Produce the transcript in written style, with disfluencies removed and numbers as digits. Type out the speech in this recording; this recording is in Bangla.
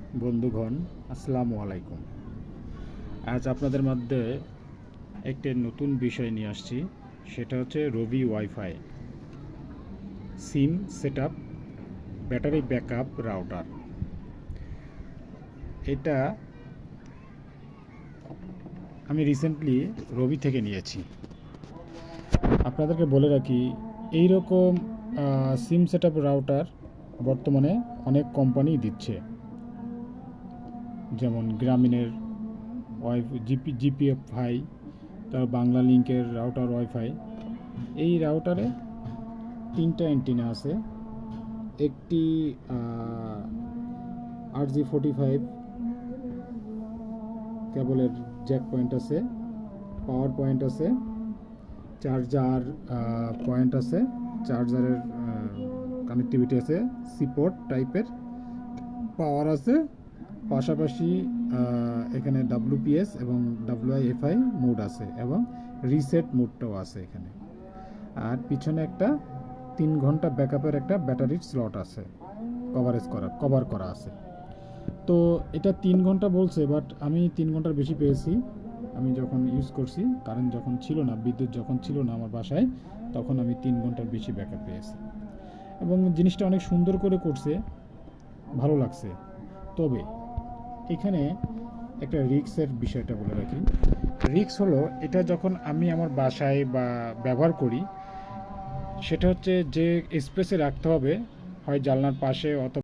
বন্ধুগণ, আসসালামু আলাইকুম। আজ আপনাদের মধ্যে একটি নতুন বিষয় নিয়ে আসছি। সেটা হচ্ছে রবি ওয়াইফাই সিম সেটআপ ব্যাটারি ব্যাকআপ রাউটার। এটা আমি রিসেন্টলি রবি থেকে নিয়েছি। আপনাদেরকে বলে রাখি, এই রকম সিম সেটআপ রাউটার বর্তমানে অনেক কোম্পানি দিচ্ছে, যেমন গ্রামীণের জিপিএফআই, তার বাংলা লিংকের রাউটার ওয়াইফাই। এই রাউটারে 3টা অ্যান্টেনা আছে। একটি RJ45 কেবলের জ্যাক পয়েন্ট আছে, পাওয়ার পয়েন্ট আছে, চার্জার পয়েন্ট আছে, চার্জারের কানেক্টিভিটি আছে, সিপোর্ট টাইপের পাওয়ার আছে। পাশাপাশি এখানে WPS এবং WIFI মোড আছে এবং রিসেট মোডটাও আছে এখানে। আর পিছনে একটা 3 ঘন্টা ব্যাকআপের একটা ব্যাটারির স্লট আছে, কভার করা আছে। তো এটা 3 ঘন্টা বলছে, বাট আমি 3 ঘন্টার বেশি পেয়েছি। আমি যখন ইউজ করছি, কারেন্ট যখন ছিল না, বিদ্যুৎ যখন ছিল না আমার বাসায়, তখন আমি 3 ঘন্টার বেশি ব্যাকআপ পেয়েছি এবং জিনিসটা অনেক সুন্দর করে করছে, ভালো লাগছে। তবে এখানে একটা রিক্সের বিষয়টা বলে রাখি। রিক্স হলো, এটা যখন আমি আমার বাসায় বা ব্যবহার করি, সেটা হচ্ছে যে স্পেসে রাখতে হবে, হয় জানলার পাশে অথবা